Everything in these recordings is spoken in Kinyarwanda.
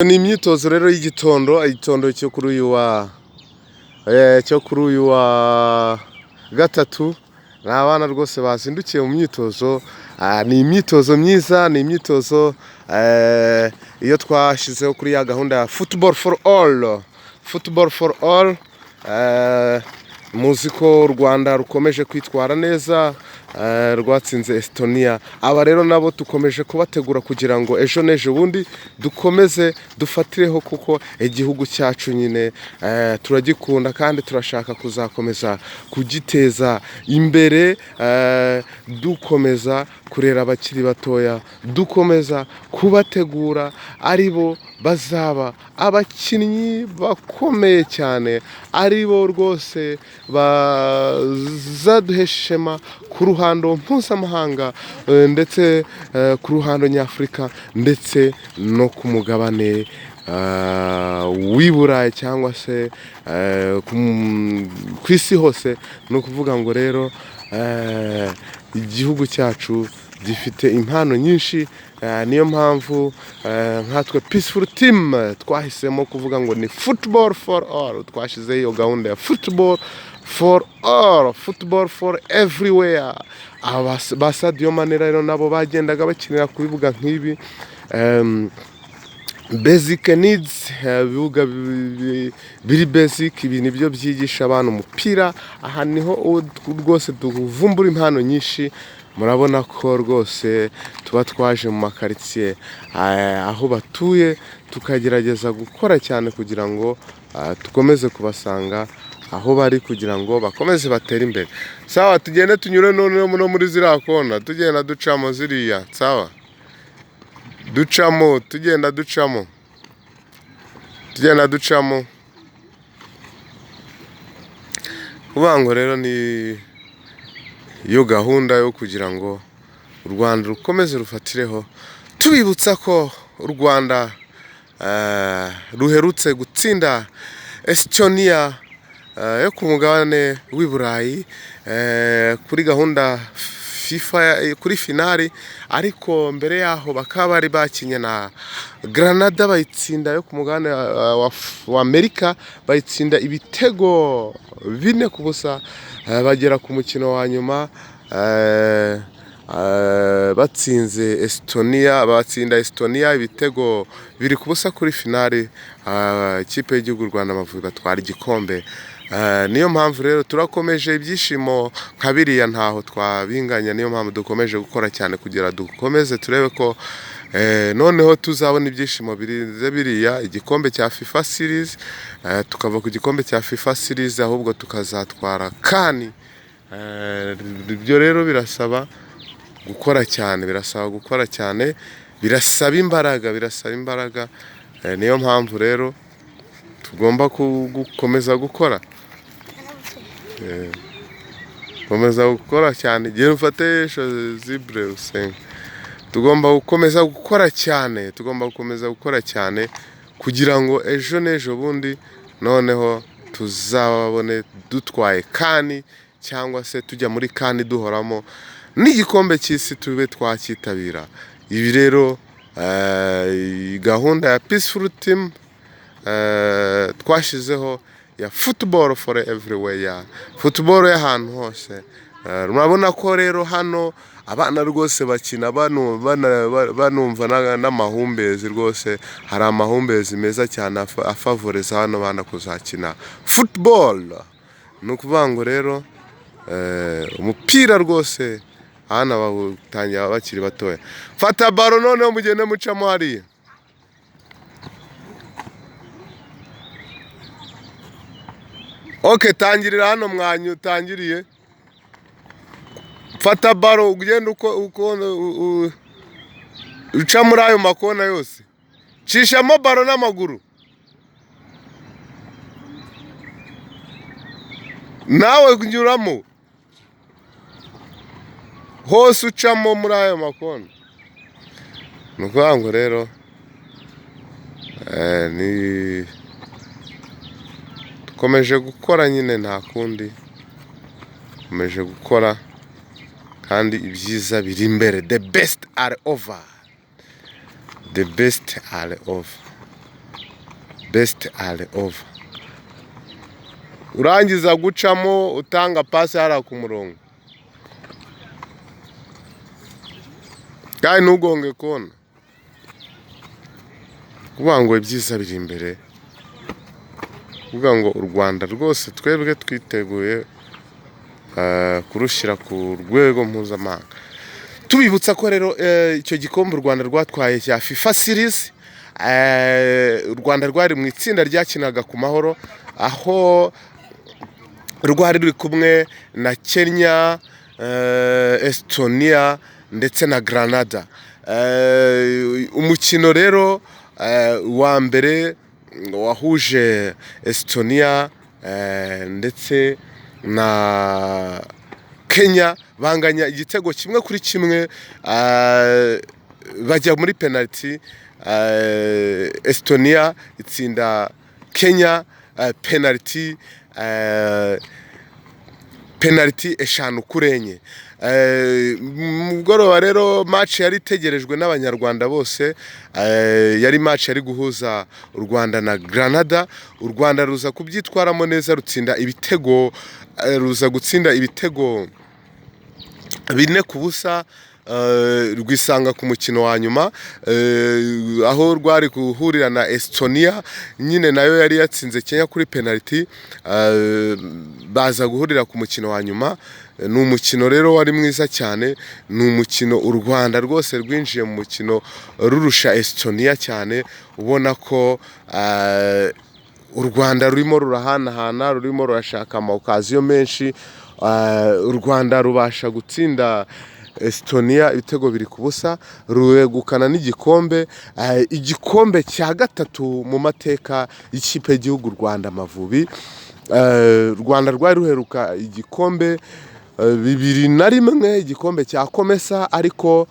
Ni imyitozo rero igitondo cyo kuri uyu wa gatatu. Ni abana rwose bazindukiye mu myitozo. Ni imyitozo myiza, ni imyitozo iyo twashyizeho kuri ya gahunda ya football for all. Muzi ko u Rwanda rukomeje kwitwara neza, rwatsinze Estonia. Aba rero nabo dukomeje kubategura kugira ngo ejo n'ejo bundi dukomeze dufatireho, kuko igihugu cyacu nyine turagikunda kandi turashaka kuzakomeza kugiteza imbere, dukomeza kurera abakiri batoya, dukomeza kubategura ari bo bazaba abakinnyi bakomeye cyane, ari bo rwose bazaduhesha ishema ku ruhando mpuzamahanga, ndetse ku ruhando nyafurika, ndetse no ku mugabane w'i Burayi cyangwa se ku isi hose. Ni ukuvuga ngo rero igihugu cyacu gifite impano nyinshi, niyo mpamvu nkatwe Peaceful Team twahisemo kuvuga ngo ni football for all. Twashyizeho iyo gahunda ya football for all, football for everywhere. Ba Sadio Mane rero nabo bagendaga bakinira ku bibuga nk'ibi, basic needs, ibibuga biri basic. Ibi nibyo byigisha abantu umupira. Aha niho rwose tuvumbura impano nyinshi. Murabona ko rwose tuba twaje mu makaritsiye aho batuye, tukagerageza gukora cyane kugira ngo dukomeze kubasanga aho bari, kugira ngo bakomeze batere imbere. Sawa, tugende tunyure noneho muri ziriya kona, tugenda ducamo ziriya. Sawa, ducamo, tugenda ducamo. Kuvuga ngo rero ni iyo gahunda yo kugira ngo u Rwanda rukomeze rufatireho, tubibutsa ko u Rwanda ruherutse gutsinda Estonia yo ku mugabane w'i Burayi kuri gahunda FIFA, kuri finali. Ariko mbere yaho bakaba bari bakinye na Granada, bayitsinda yo ku mugabane wa Amerika, bayitsinda ibitego 4-0. Bagera ku mukino wa nyuma batsinze Estonia, batsinda Estonia ibitego 2-0 kuri finali. Ikipe y'igihugu u Rwanda Amavubi batwara igikombe. Niyo mpamvu rero turakomeje ibyishimo nka biriya ntaho twabinganya. Niyo mpamvu dukomeje gukora cyane kugira dukomeze turebe ko noneho tuzabona ibyishimo biriya igikombe cya FIFA series, tukava ku gikombe cya FIFA series ahubwo tukazatwara kani. Ibyo rero birasaba gukora cyane, birasaba imbaraga. Niyo mpamvu rero tugomba gukomeza gukora, cyane. Igihe mfate zibre usenga, tugomba gukomeza gukora cyane, kugira ngo ejo n'ejo bundi noneho tuzabone dutwaye kani, cyangwa se tujya muri kani duhoramo, n'igikombe cy'isi tube twakitabira. Ibi rero gahunda ya Peaceful Team twashizeho ya football for everywhere, football y'ahantu hose. Murabona ko rero hano abana rwose bakina banumva n'amahumbezi. Rwose hari amahumbezi meza cyane afavoreza hano bana kuzakina football. Ni ukuvuga ngo rero umupira rwose hano bawutangira bakiri batoya. Fata baro noneho mugende mucamo hariya. Okay, tangirira hano mwanyu utangiriye. Fata baro ugenda uca muri ayo makona yose. Cishamo baro n'amaguru. Nawe kunyuramo hose ucamo muri ayo makona. Ni ukuvuga ngo rero ni dukomeje gukora nyine, nta kundi. Dukomeje gukora kandi ibyiza biri imbere. The best are over. best are over. Urangiza gucamo utanga pasi hariya ku murongo kandi ntugonge kona, kuvuga ngo ibyiza biri imbere, kuvuga ngo u Rwanda rwose twebwe twiteguye kurushyira ku rwego mpuzamahanga. Tubibutsa ko rero icyo gikombe u Rwanda rwatwaye cya FIFA Series, u Rwanda rwari mu itsinda ryakinaga ku mahoro, aho rwari ruri kumwe na Kenya, Estonia ndetse na Granada. Umukino rero wa mbere wahuje Estonia ndetse na Kenya, banganya igitego 1-1, bajya muri penalty. Estonia itsinda Kenya penalty 5-4. Mugoroba rero match yari itegerejwe n'abanyarwanda bose, yari match yari guhuza u Rwanda na Granada. U Rwanda ruza kubyitwaramo neza, ruza gutsinda ibitego 4-0, rwisanga ku mukino wa nyuma, aho rwari guhurira na Estonia, nyine nayo yari yatsinze Kenya kuri penalty, baza guhurira ku mukino wa nyuma. Ni umukino rero wari mwiza cyane, ni umukino u Rwanda rwose rwinjiye mu mukino rurusha Estonia cyane, ubona ko u Rwanda rurimo rurahanahana, rurimo rurashaka amaokaziyo menshi. U Rwanda rubasha gutsinda Estonia ibitego 2-0, ruregukana n'igikombe, igikombe cya gatatu mu mateka y'ikipe y'igihugu Rwanda Amavubi. Rwanda rwari ruheruka igikombe 2001, igikombe cya Komesa, ariko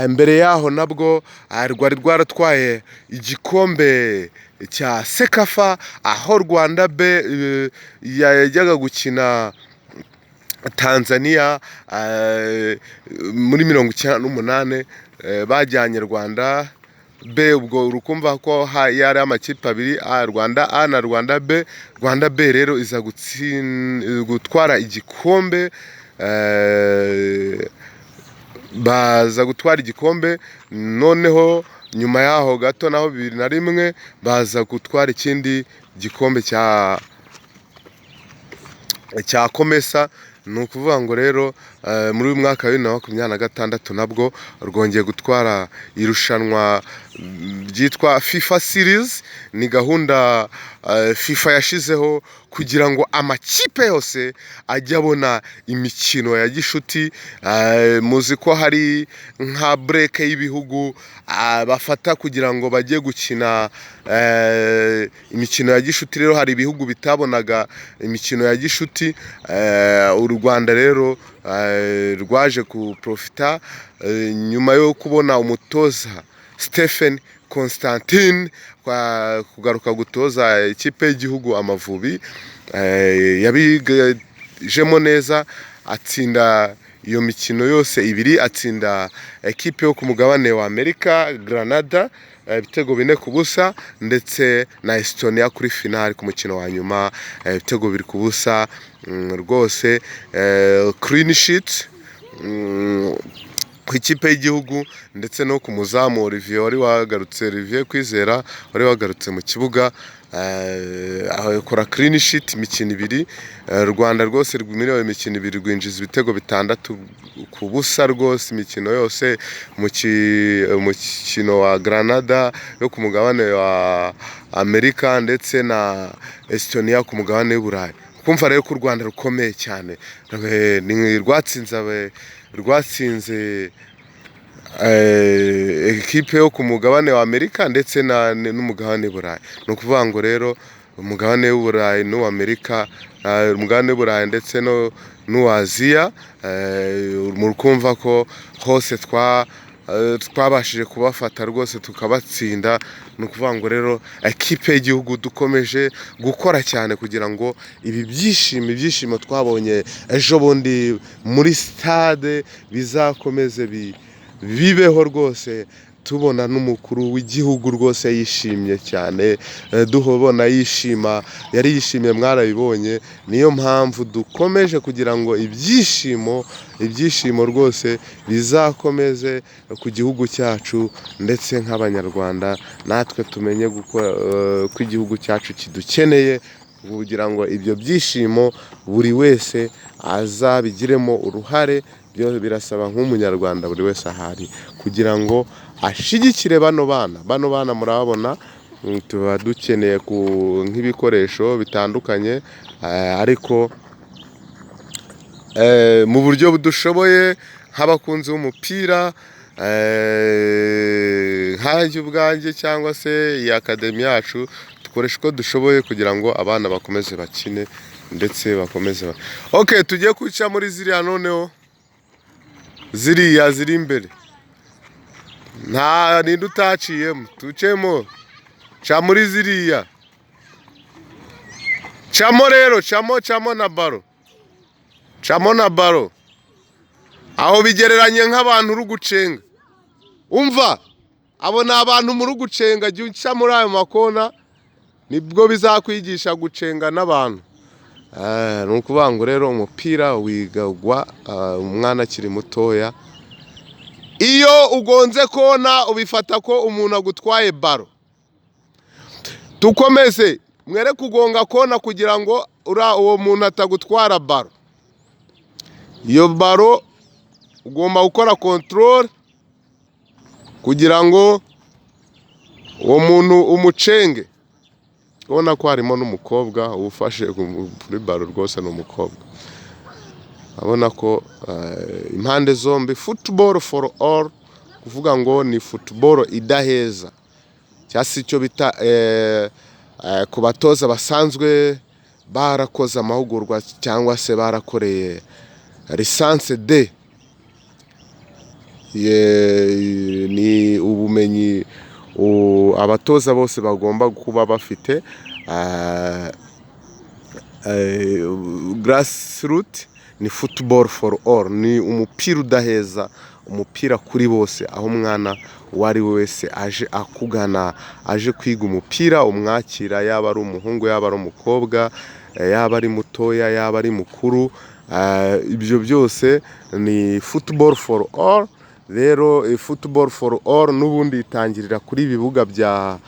mbere yaho nabwo rwari rwaratwaye igikombe cya Sekafa, aho Rwanda B yajyaga gukina Tanzania muri 1998, bajyanye Rwanda B. Ubwo urukumva ko yari amakipe abiri, Rwanda A na Rwanda B. Rwanda B rero iza gutwara igikombe, baza gutwara igikombe, noneho nyuma yaho gato naho 2001 baza gutwara ikindi gikombe cya Komesa. Ni ukuvuga ngo rero muri uyu mwaka wa 2026 nabwo rwongeye gutwara irushanwa ryitwa FIFA Series. Ni gahunda FIFA yashizeho kugira ngo amakipe yose ajye abona imikino ya gishuti. Muzi ko hari nka break y'ibihugu bafata kugira ngo bajye gukina imikino ya gishuti. Rero hari ibihugu bitabonaga imikino ya gishuti, u Rwanda rero rwaje kuprofita nyuma yo kubona umutoza Stephen Constantine kugaruka gutoza ikipe y'igihugu Amavubi. Yabijemo neza, atsinda iyo mikino yose 2, atsinda ekipe yo ku mugabane wa Amerika Granada ibitego 4-0, ndetse na Estonia kuri finale ku mukino wa nyuma ibitego 2-0. Rwose clean sheet ku ikipe y'igihugu, ndetse no ku muzamu Olivier Kwizera wari wagarutse mu kibuga, akora clean sheet imikino 2. Rwanda rwose rw'imiriwe imikino 2, rwinjiza ibitego 6-0 rwose imikino yose. Umukino wa Granada yo ku mugabane wa Amerika ndetse na Estonia ku mugabane w'Uburayi. Kumva rero ko u Rwanda rukomeye cyane, rwatsinze ekipe yo ku mugabane wa Amerika ndetse n'umugabane w'Uburayi. Ni ukuvuga ngo rero umugabane w'Uburayi n'uw'Amerika, umugabane w'Uburayi ndetse n'uw'Aziya, mukumva ko hose twabashije kubafata rwose tukabatsinda. Ni ukuvuga ngo rero ekipe y'igihugu dukomeje gukora cyane kugira ngo ibi byishimo twabonye ejo bundi muri stade bizakomeze bibeho rwose, tubona n'umukuru w'igihugu rwose yishimye cyane, duhobona yishima, yari yishimiye mwarabibonye. Niyo mpamvu dukomeje kugira ngo ibyishimo rwose bizakomeze ku gihugu cyacu, ndetse nk'abanyarwanda natwe tumenye ko igihugu cyacu kidukeneye, kugira ngo ibyo byishimo buri wese azabigiremo uruhare. Byose birasaba nk'umunyarwanda buri wese ahari kugira ngo ashigikire bano bana murabona, tuba dukeneye nk'ibikoresho bitandukanye, ariko mu buryo dushoboye nk'abakunzi b'umupira, nkanjye ubwanjye cyangwa se iyi akademi yacu, dukoresha uko dushoboye kugira ngo abana bakomeze bakine ndetse bakomeze tugiye kwica muri ziriya, noneho ziriya ziri imbere nta ninde utaciyemo, tucemo, ca muri ziriya, camo rero, camo na baro, aho bigereranye nk'abantu uri gucenga. Umva, abo ni abantu muri gucenga, jya uca muri ayo makona, nibwo bizakwigisha gucenga n'abantu. Ni ukuvuga ngo rero umupira wigagwa umwana akiri mutoya. Iyo ugonze kona ubifata ko umuntu agutwaye baro. Tukomeze mwere kugonga kona kugira ngo uwo muntu atagutwara baro. Iyo baro ugomba gukora control kugira ngo uwo muntu umucenge. Ubona ko harimo n'umukobwa ufashe kuri baro, rwose ni umukobwa. Abona ko impande zombi football for all, kuvuga ngo ni football idaheza, cyasi icyo bita ku batoza basanzwe barakoze amahugurwa cyangwa se barakoreye licence D, ni ubumenyi abatoza bose bagomba kuba bafite. Grassroots ni football for all, ni umupira udaheza, umupira kuri bose, aho umwana uwo ari we wese aje akugana, aje kwiga umupira umwakira, yaba ari umuhungu, yaba ari umukobwa, yaba ari mutoya, yaba ari mukuru. Ibyo byose ni football for all. Rero football for all n'ubundi itangirira kuri ibibuga bya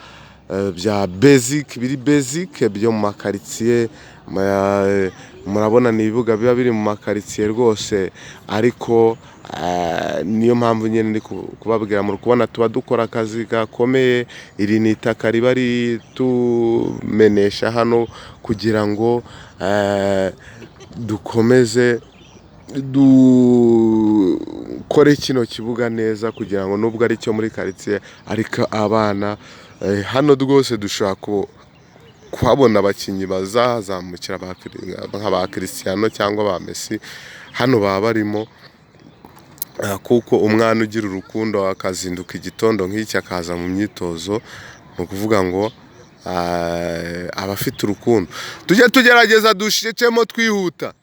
biri basic byo mu makaritsiye. Murabona ni ibibuga biba biri mu makaritsiye rwose, ariko niyo mpamvu nyine ndi kubabwira, muri kubona tuba dukora akazi gakomeye. Iri ni itaka riba ritumenesha hano kugira ngo dukomeze dukore kino kibuga neza, kugira ngo nubwo ari cyo muri karitsiye, ariko abana hano rwose dushaka kuhabona abakinnyi bazazamukira nk'aba Cristiano cyangwa ba Messi. Hano baba barimo, kuko umwana ugira urukundo akazinduka igitondo nk'iki akaza mu myitozo, ni ukuvuga ngo abafite urukundo. Tujye tugerageza dushecemo twihuta,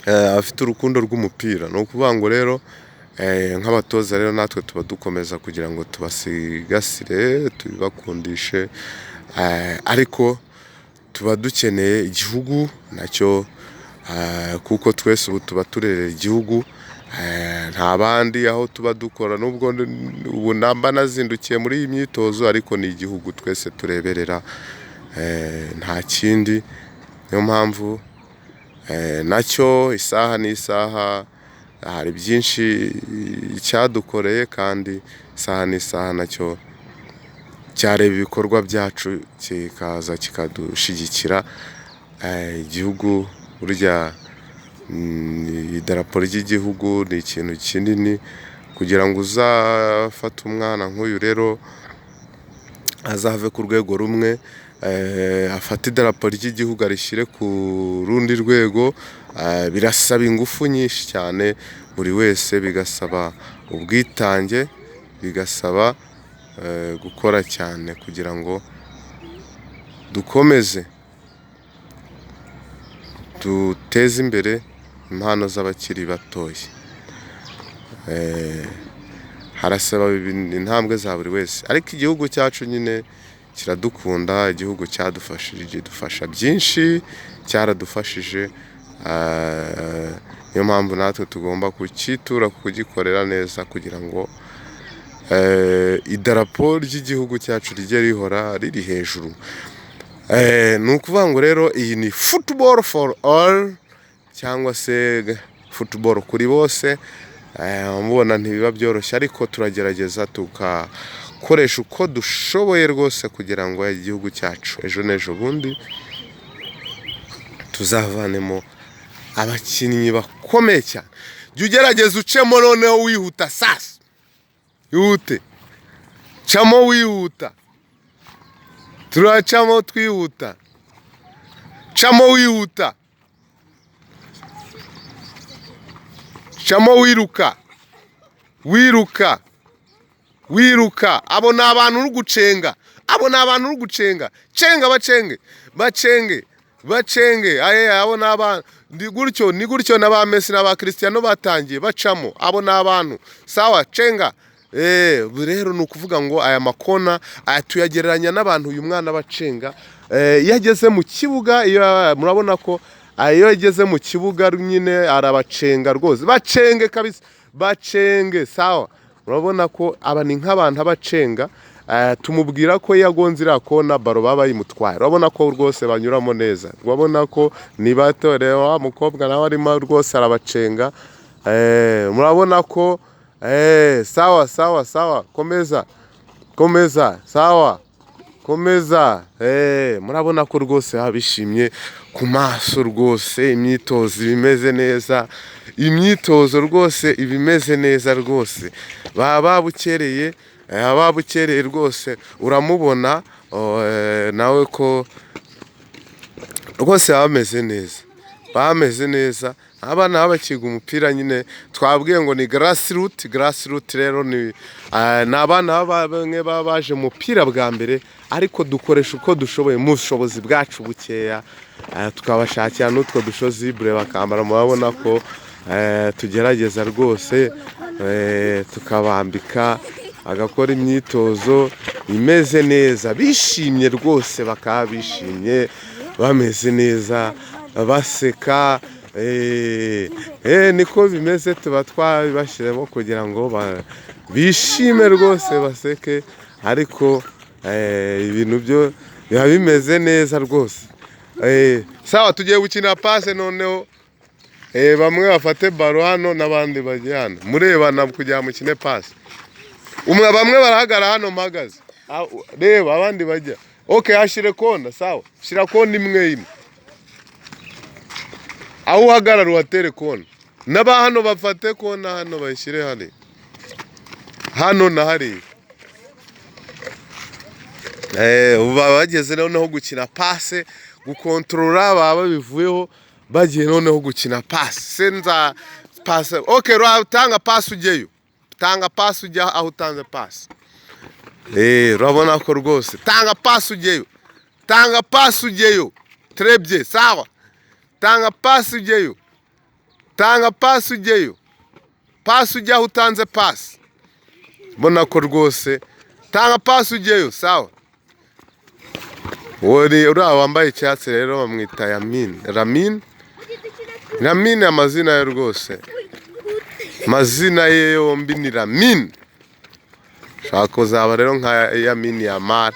abafite urukundo rw'umupira. Ni ukuvuga ngo rero nk'abatoza rero natwe tuba dukomeza kugira ngo tubasigasire, tubibakundishe, ariko tuba dukeneye igihugu nacyo, kuko twese ubu tuba turerera igihugu. Nta bandi aho tuba dukora, nubwo ubu namba nazindukiye muri iyi myitozo, ariko ni igihugu twese tureberera, nta kindi. Niyo mpamvu nacyo isaha n'isaha hari byinshi cyadukoreye, kandi isaha n'isaha nacyo cyareba ibikorwa byacu kikaza kikadushigikira. Igihugu burya idarapo ry'igihugu ni ikintu kinini, kugira ngo uzafate umwana nk'uyu rero azave ku rwego rumwe, afate idarapo ry'igihugu arishyire ku rundi rwego, birasaba ingufu nyinshi cyane. Buri wese bigasaba ubwitange, bigasaba gukora cyane kugira ngo dukomeze duteze imbere impano z'abakiri batoya. harasaba intambwe za buri wese, ariko igihugu cyacu nyine kiradukunda, igihugu dufasha byinshi, cyaradufashije, niyo mpamvu natwe tugomba kukitura, kugikorera neza kugira ngo idarapo ry'igihugu cyacu rijye rihora riri hejuru. Ni ukuvuga ngo rero iyi ni football for all, cyangwa se football kuri bose. Mubona ntibiba byoroshye, ariko turagerageza tugakoresha uko dushoboye rwose kugira ngo igihugu cyacu ejo n'ejo bundi tuzavanemo abakinnyi bakomeye cyane. Jya ugerageza ucemo noneho wihuta, sasa yihute, camo wihuta, turacamo twihuta, camo wihuta, camo wiruka, abo ni abantu uri gucenga, bacenge, abo ni abantu, ni gutyo na ba Messi na ba Cristiano batangiye bacamo, abo ni abantu, sawa, cenga. Rero ni ukuvuga ngo aya makona tuyagereranya n'abantu uyu mwana bacenga, iyo ageze mu kibuga, murabona ko iyo ageze mu kibuga nyine arabacenga rwose, bacenge kabisa, bacenge, sawa. Urabona ko aba ni nk'abantu abacenga, tumubwira ko iyo agonze iriya kona baro baba bayimutwaye, urabona ko rwose banyuramo neza, urabona ko ni bato. Reba wa mukobwa nawe arimo rwose arabacenga, murabona ko sawa, komeza, sawa, komeza. Murabona ko rwose bishimye ku maso rwose, imyitozo ibimeze neza, ibimeze neza rwose, baba babukereye rwose, uramubona nawe ko rwose bameze neza. Abana babakiga umupira nyine twabwiye ngo ni grassroot rero ni abana bamwe baba baje mu mupira bwa mbere, ariko dukoresha uko dushoboye mu bushobozi bwacu bukeya, tukabashakira n'utwo dushozi bure bakambara. Murabona ko tugerageza rwose tukabambika, agakora imyitozo imeze neza, bishimye rwose, bakaba bishimye bameze neza, baseka. Niko bimeze, tuba twabibashyiramo kugira ngo bishime rwose, baseke, ariko ibintu byo biba bimeze neza rwose. Sawa, tugiye gukina pase noneho, bamwe bafate baro hano n'abandi bajya hano, murebana kugira mukine pase. Bamwe barahagara hano mpagaze, reba abandi bajya. Hashire kona, sawa, shira kona imwe, aho uhagarara uhatere kona, n'aba hano bafate kona hano bayishyire hano na hariya. Ubu bageze noneho gukina pase, gukontorora, baba bivuyeho bagiye noneho gukina pase. Senza pase, tanga pase ujyeyo, tanga pase ujya aho utanze pase. Urabona ko rwose tanga pase ujyeyo, trebye, sawa. Tanga pasi ujyeyo, pasi ujya aho utanze pasi. Mbona ko rwose tanga pasi ujyeyo, sawa. Uriya wambaye icyatsi rero bamwita Lamine, amazina ye rwose, amazina ye yombi ni Lamine. Shaka kuzaba rero nka Lamine Yamal.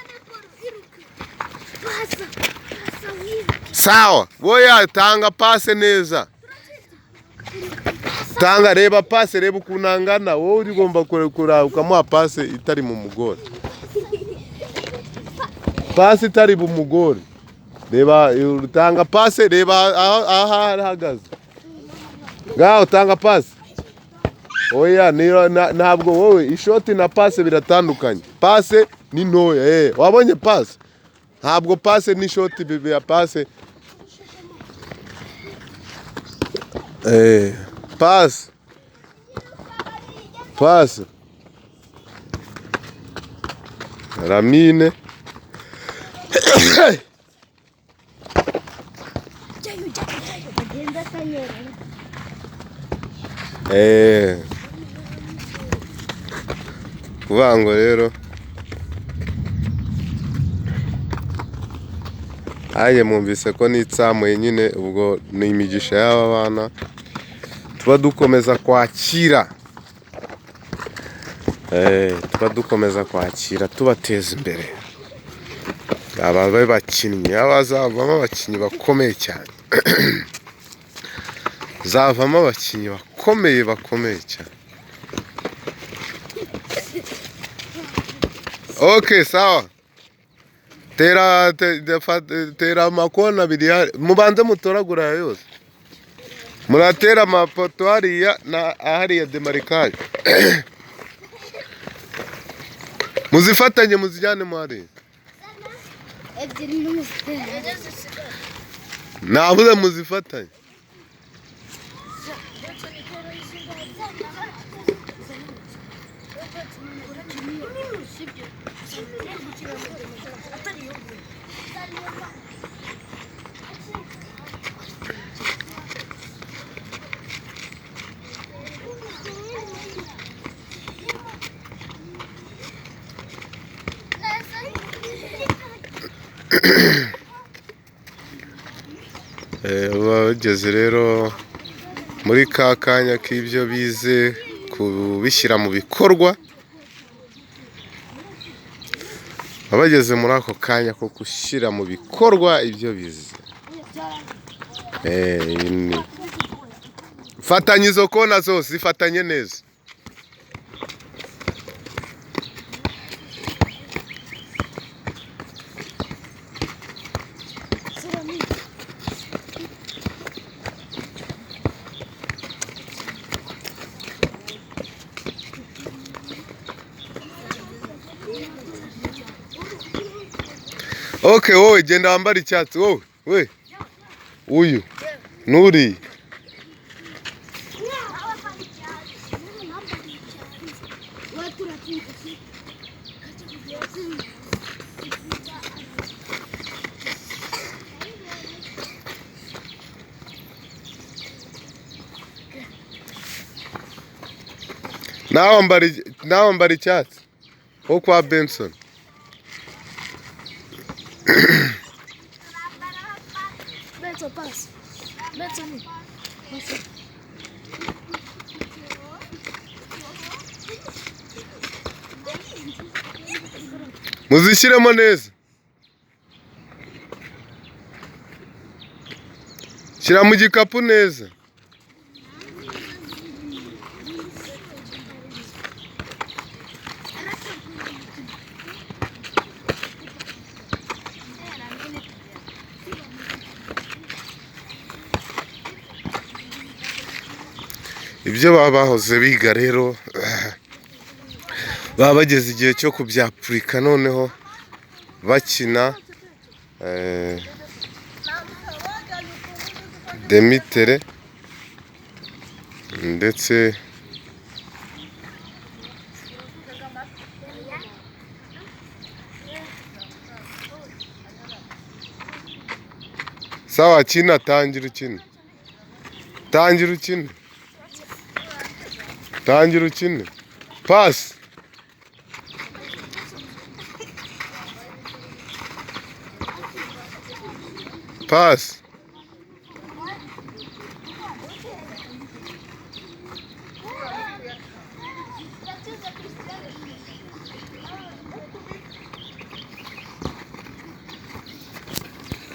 Sawa, wowe tanga pase neza, reba pase, reba ukuntu angana, wowe ugomba kurekura ukamuha pase itari mu mugore, pase itari mu mugore. Reba tanga pase, reba aho ahagaze ngaho, tanga pase. Ntabwo wowe ishoti na pase biratandukanye, pase ni ntoya. Wabonye pase? Ntabwo pase n'ishoti bibe ya pase. Pase Lamine. kuvuga ngo rero nanjye mwumvise ko nitsamuye nyine, ubwo ni imigisha y'aba bana tuba dukomeza kwakira, tuba dukomeza kwakira tubateza imbere. Aba bakinnyi bazavamo abakinnyi bakomeye cyane zavamo abakinnyi bakomeye cyane. Okay, sawa. Tera amakona abiri, mubanze mutoragura yose, muratera amapoto hariya na hariya demarikage muzifatanye muzijyane mu hariya, navuze muzifatanye. Bageze rero muri ka kanya k'ibyo bize kubishyira mu bikorwa, abageze muri ako kanya ko gushyira mu bikorwa ibyo bize. Fatanya izo kona zose, zifatanye neza. Okay, wowe genda wambara icyatsi, wowe uyu nuri nawe wambara icyatsi wo kwa Benson. Muzishyiremo neza, shyira mu gikapu neza. Ibyo baba bahoze biga rero baba bageze igihe cyo kubyapurika noneho bakina demitere ndetse sawa. Kina, tangira ukine pasi. Pass.